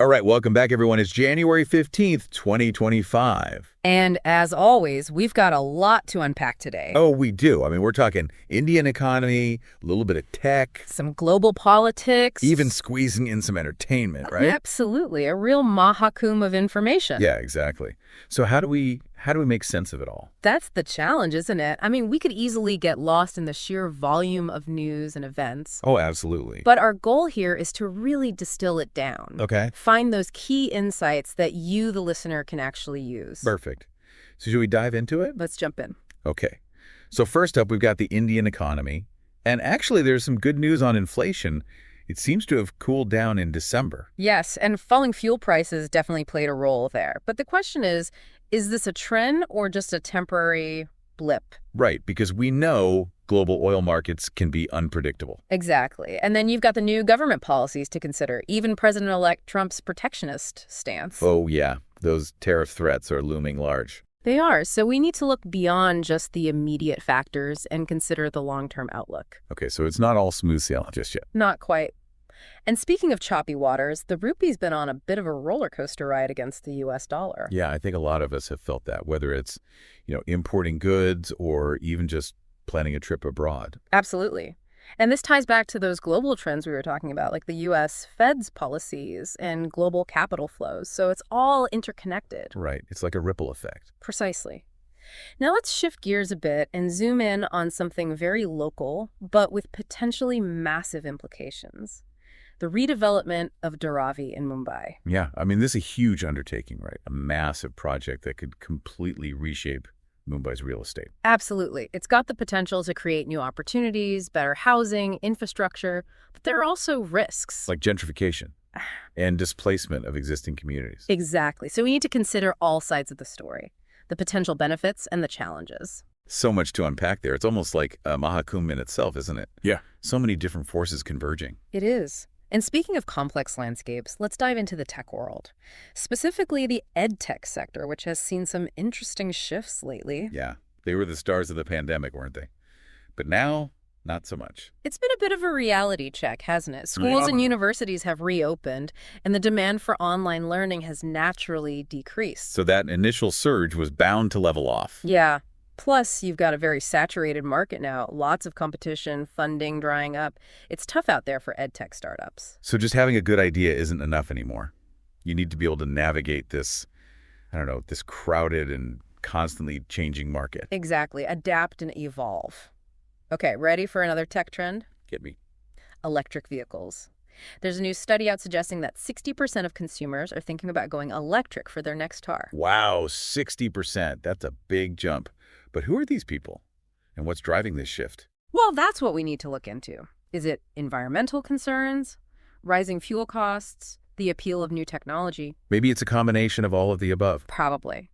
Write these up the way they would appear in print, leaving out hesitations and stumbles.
All right, welcome back, everyone. It's January 15th, 2025. And as always, we've got a lot to unpack today. Oh, we do. I mean, we're talking Indian economy, a little bit of tech, Some global politics. even squeezing in some entertainment, right? Absolutely. A real mahakum of information. Yeah, exactly. So how do we make sense of it all? That's the challenge, isn't it? I mean, we could easily get lost in the sheer volume of news and events. Oh, absolutely. But our goal here is to really distill it down. Okay. Find those key insights that you, the listener, can actually use. Perfect. So should we dive into it? Let's jump in. Okay. So first up, we've got the Indian economy. And actually, there's some good news on inflation. It seems to have cooled down in December. Yes, and falling fuel prices definitely played a role there. But the question is this a trend or just a temporary blip? Right, because we know global oil markets can be unpredictable. Exactly. And then you've got the new government policies to consider, even President-elect Trump's protectionist stance. Oh, yeah. Those tariff threats are looming large. They are. So we need to look beyond just the immediate factors and consider the long-term outlook. Okay, so it's not all smooth sailing just yet. Not quite. And speaking of choppy waters, the rupee's been on a bit of a roller coaster ride against the U.S. dollar. Yeah, I think a lot of us have felt that, whether it's, importing goods or even just planning a trip abroad. Absolutely. And this ties back to those global trends we were talking about, like the U.S. Fed's policies and global capital flows. So it's all interconnected. Right. It's like a ripple effect. Precisely. Now let's shift gears a bit and zoom in on something very local, but with potentially massive implications. The redevelopment of Dharavi in Mumbai. Yeah, I mean, this is a huge undertaking, right? A massive project that could completely reshape Mumbai's real estate. Absolutely. It's got the potential to create new opportunities, better housing, infrastructure, but there are also risks. Like gentrification and displacement of existing communities. Exactly. So we need to consider all sides of the story, the potential benefits and the challenges. So much to unpack there. It's almost like a mahakum in itself, isn't it? Yeah. So many different forces converging. It is. And speaking of complex landscapes, let's dive into the tech world, specifically the edtech sector, which has seen some interesting shifts lately. Yeah, they were the stars of the pandemic, weren't they? But now, not so much. It's been a bit of a reality check, hasn't it? Schools and universities have reopened, and the demand for online learning has naturally decreased. So that initial surge was bound to level off. Yeah. Plus, you've got a very saturated market now. Lots of competition, funding drying up. It's tough out there for edtech startups. So just having a good idea isn't enough anymore. You need to be able to navigate this, this crowded and constantly changing market. Exactly. Adapt and evolve. Okay, ready for another tech trend? Get me. Electric vehicles. There's a new study out suggesting that 60% of consumers are thinking about going electric for their next car. Wow, 60%. That's a big jump. But who are these people? And what's driving this shift? Well, that's what we need to look into. Is it environmental concerns, rising fuel costs, the appeal of new technology? Maybe it's a combination of all of the above. Probably.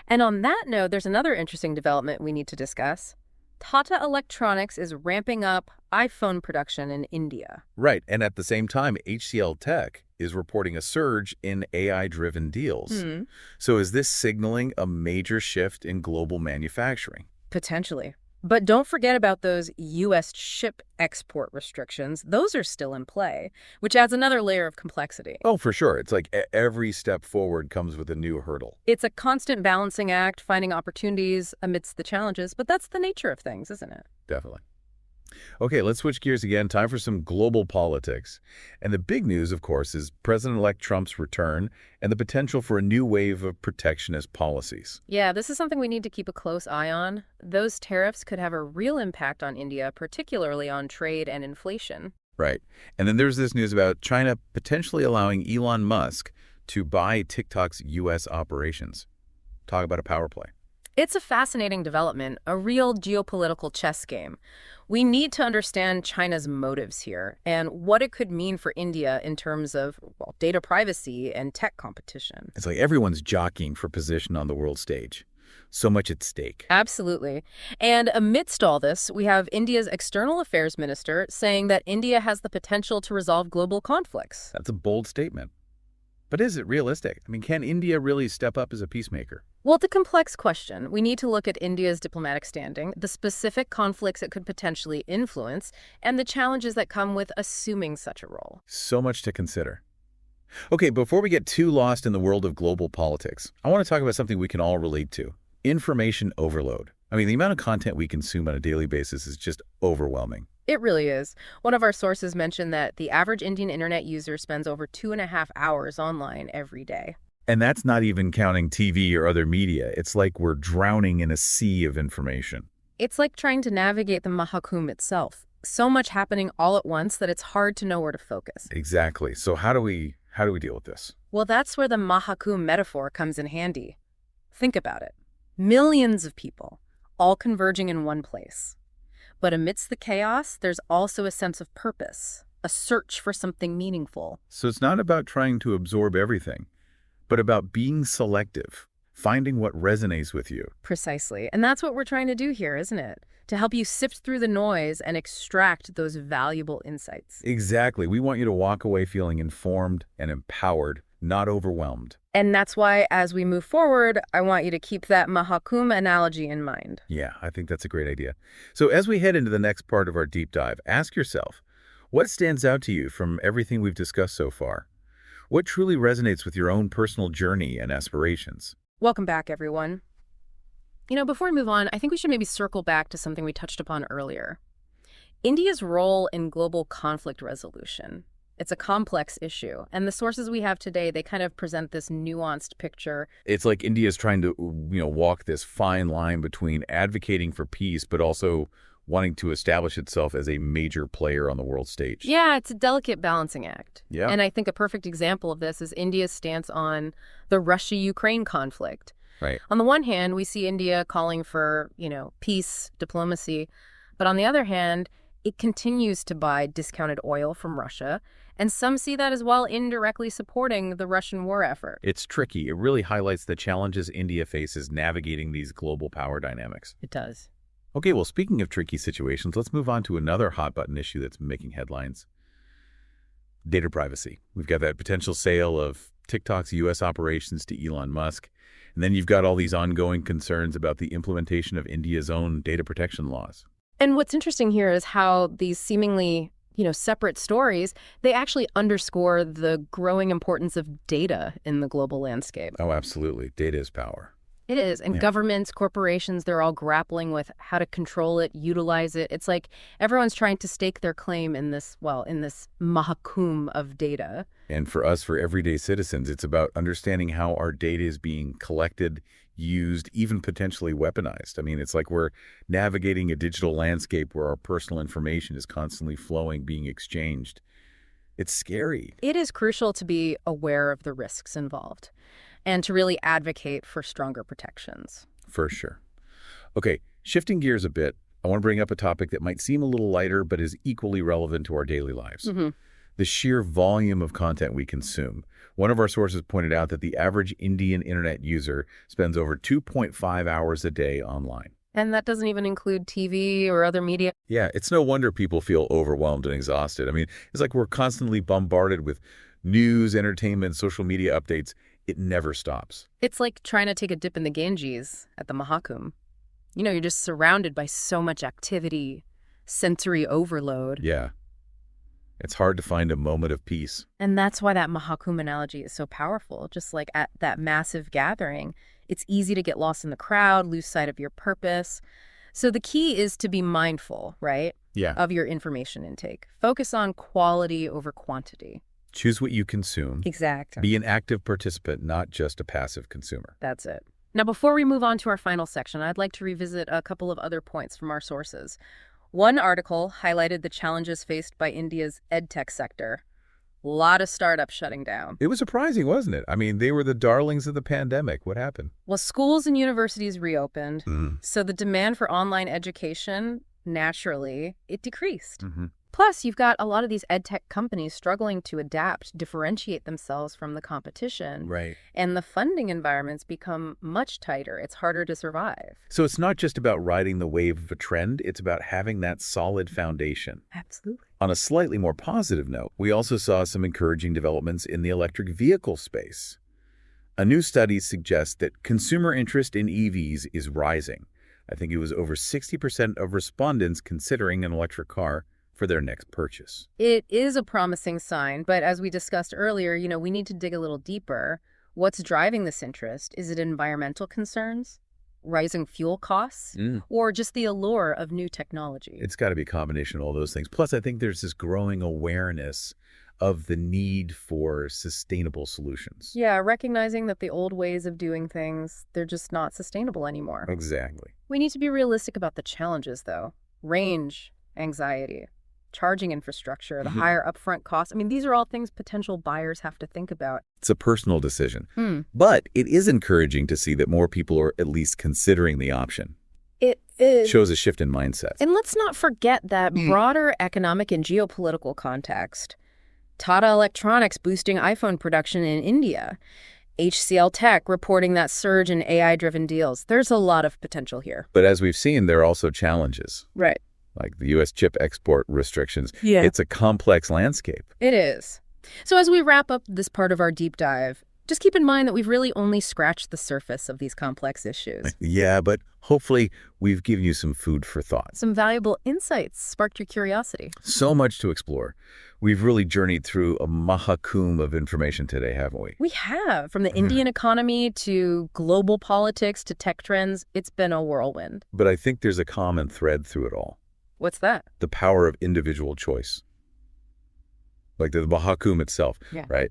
And on that note, there's another interesting development we need to discuss. Tata Electronics is ramping up iPhone production in India. Right, and at the same time, HCL Tech is reporting a surge in AI-driven deals. So is this signaling a major shift in global manufacturing? Potentially. But don't forget about those U.S. chip export restrictions. Those are still in play, which adds another layer of complexity. Oh, for sure. It's like every step forward comes with a new hurdle. It's a constant balancing act, finding opportunities amidst the challenges, but that's the nature of things, isn't it? Definitely. Okay, let's switch gears again. Time for some global politics. And the big news, of course, is President-elect Trump's return and the potential for a new wave of protectionist policies. Yeah, this is something we need to keep a close eye on. Those tariffs could have a real impact on India, particularly on trade and inflation. Right. And then there's this news about China potentially allowing Elon Musk to buy TikTok's U.S. operations. Talk about a power play. It's a fascinating development, a real geopolitical chess game. We need to understand China's motives here and what it could mean for India in terms of, data privacy and tech competition. It's like everyone's jockeying for position on the world stage. So much at stake. Absolutely. And amidst all this, we have India's external affairs minister saying that India has the potential to resolve global conflicts. That's a bold statement. But is it realistic? I mean, can India really step up as a peacemaker? Well, it's a complex question. We need to look at India's diplomatic standing, the specific conflicts it could potentially influence, and the challenges that come with assuming such a role. So much to consider. Okay, before we get too lost in the world of global politics, I want to talk about something we can all relate to: information overload. I mean, the amount of content we consume on a daily basis is just overwhelming. It really is. One of our sources mentioned that the average Indian internet user spends over 2.5 hours online every day. And that's not even counting TV or other media. It's like we're drowning in a sea of information. It's like trying to navigate the Mahakumbh itself. So much happening all at once that it's hard to know where to focus. Exactly. So how do we deal with this? Well, that's where the Mahakumbh metaphor comes in handy. Think about it. Millions of people, all converging in one place. But amidst the chaos, there's also a sense of purpose, a search for something meaningful. So it's not about trying to absorb everything, but about being selective, finding what resonates with you. Precisely. And that's what we're trying to do here, isn't it? To help you sift through the noise and extract those valuable insights. Exactly. We want you to walk away feeling informed and empowered, not overwhelmed. And that's why, as we move forward, I want you to keep that Mahakumbh analogy in mind. Yeah, I think that's a great idea. So as we head into the next part of our deep dive, ask yourself, what stands out to you from everything we've discussed so far? What truly resonates with your own personal journey and aspirations? Welcome back, everyone. Before we move on, I think we should maybe circle back to something we touched upon earlier. India's role in global conflict resolution. It's a complex issue, and the sources we have today, they kind of present this nuanced picture. It's like India's trying to, walk this fine line between advocating for peace, but also wanting to establish itself as a major player on the world stage. Yeah, it's a delicate balancing act. Yeah. And I think a perfect example of this is India's stance on the Russia-Ukraine conflict. Right. On the one hand, we see India calling for, peace, diplomacy. But on the other hand, it continues to buy discounted oil from Russia. And some see that as well indirectly supporting the Russian war effort. It's tricky. It really highlights the challenges India faces navigating these global power dynamics. It does. Okay, well, speaking of tricky situations, let's move on to another hot-button issue that's been making headlines: data privacy. We've got that potential sale of TikTok's U.S. operations to Elon Musk. And then you've got all these ongoing concerns about the implementation of India's own data protection laws. And what's interesting here is how these seemingly, separate stories, they actually underscore the growing importance of data in the global landscape. Oh, absolutely. Data is power. It is. And Yeah. governments, corporations, they're all grappling with how to control it, utilize it. It's like everyone's trying to stake their claim in this Mahakumbh of data. And for us, for everyday citizens, it's about understanding how our data is being collected, used, even potentially weaponized. I mean, it's like we're navigating a digital landscape where our personal information is constantly flowing, being exchanged. It's scary. It is crucial to be aware of the risks involved and to really advocate for stronger protections. For sure. Okay, shifting gears a bit, I want to bring up a topic that might seem a little lighter, but is equally relevant to our daily lives. The sheer volume of content we consume. One of our sources pointed out that the average Indian internet user spends over 2.5 hours a day online. And that doesn't even include TV or other media. Yeah, it's no wonder people feel overwhelmed and exhausted. I mean, it's like we're constantly bombarded with news, entertainment, social media updates. It never stops. It's like trying to take a dip in the Ganges at the Mahakumbh. You're just surrounded by so much activity, sensory overload. Yeah. It's hard to find a moment of peace. And that's why that Mahakumbh analogy is so powerful. Just like at that massive gathering, it's easy to get lost in the crowd, lose sight of your purpose. So the key is to be mindful, right? Yeah. Of your information intake. Focus on quality over quantity. Choose what you consume. Exactly. Be an active participant, not just a passive consumer. That's it. Now, before we move on to our final section, I'd like to revisit a couple of other points from our sources. One article highlighted the challenges faced by India's edtech sector. A lot of startups shutting down. It was surprising, wasn't it? I mean, they were the darlings of the pandemic. What happened? Well, schools and universities reopened, so the demand for online education, naturally, it decreased. Plus, you've got a lot of these edtech companies struggling to adapt, differentiate themselves from the competition. Right. And the funding environments become much tighter. It's harder to survive. So it's not just about riding the wave of a trend, it's about having that solid foundation. Absolutely. On a slightly more positive note, we also saw some encouraging developments in the electric vehicle space. A new study suggests that consumer interest in EVs is rising. I think it was over 60% of respondents considering an electric car for their next purchase. It is a promising sign, but as we discussed earlier, we need to dig a little deeper. What's driving this interest? Is it environmental concerns, rising fuel costs, or just the allure of new technology? It's got to be a combination of all those things. Plus, I think there's this growing awareness of the need for sustainable solutions. Yeah, recognizing that the old ways of doing things, they're just not sustainable anymore. Exactly. We need to be realistic about the challenges, though. Range, anxiety, charging infrastructure, the higher upfront costs. I mean, these are all things potential buyers have to think about. It's a personal decision. But it is encouraging to see that more people are at least considering the option. It is. Shows a shift in mindset. And let's not forget that broader economic and geopolitical context. Tata Electronics boosting iPhone production in India. HCL Tech reporting that surge in AI-driven deals. There's a lot of potential here. But as we've seen, there are also challenges. Right. Like the U.S. chip export restrictions. Yeah. It's a complex landscape. It is. So as we wrap up this part of our deep dive, just keep in mind that we've really only scratched the surface of these complex issues. Yeah, but hopefully we've given you some food for thought. Some valuable insights sparked your curiosity. So much to explore. We've really journeyed through a mahakum of information today, haven't we? We have. From the Indian economy to global politics to tech trends, it's been a whirlwind. But I think there's a common thread through it all. What's that? The power of individual choice. Like the mahakum itself, right?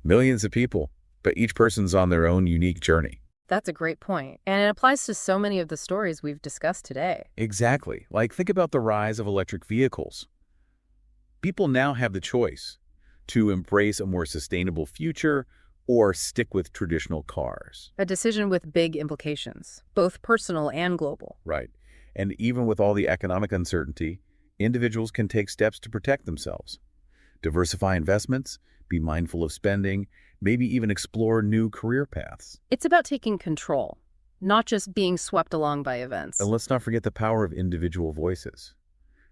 Millions of people, but each person's on their own unique journey. That's a great point. And it applies to so many of the stories we've discussed today. Exactly. Like, think about the rise of electric vehicles. People now have the choice to embrace a more sustainable future or stick with traditional cars. A decision with big implications, both personal and global. Right. And even with all the economic uncertainty, individuals can take steps to protect themselves. Diversify investments, be mindful of spending, maybe even explore new career paths. It's about taking control, not just being swept along by events. And let's not forget the power of individual voices,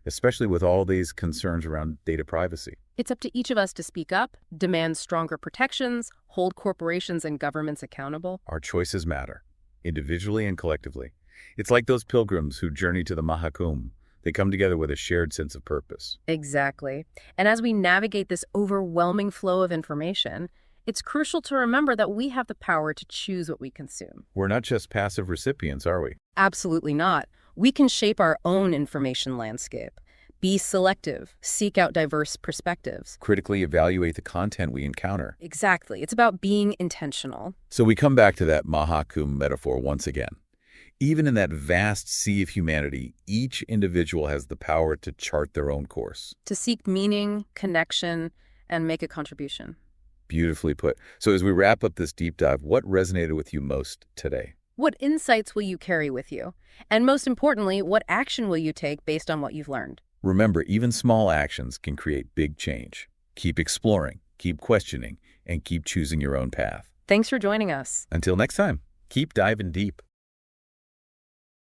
especially with all these concerns around data privacy. It's up to each of us to speak up, demand stronger protections, hold corporations and governments accountable. Our choices matter, individually and collectively. It's like those pilgrims who journey to the Mahakumbh. They come together with a shared sense of purpose. Exactly. And as we navigate this overwhelming flow of information, it's crucial to remember that we have the power to choose what we consume. We're not just passive recipients, are we? Absolutely not. We can shape our own information landscape. Be selective, seek out diverse perspectives. Critically evaluate the content we encounter. Exactly. It's about being intentional. So we come back to that Mahakumbh metaphor once again. Even in that vast sea of humanity, each individual has the power to chart their own course. To seek meaning, connection, and make a contribution. Beautifully put. So as we wrap up this deep dive, what resonated with you most today? What insights will you carry with you? And most importantly, what action will you take based on what you've learned? Remember, even small actions can create big change. Keep exploring, keep questioning, and keep choosing your own path. Thanks for joining us. Until next time, keep diving deep.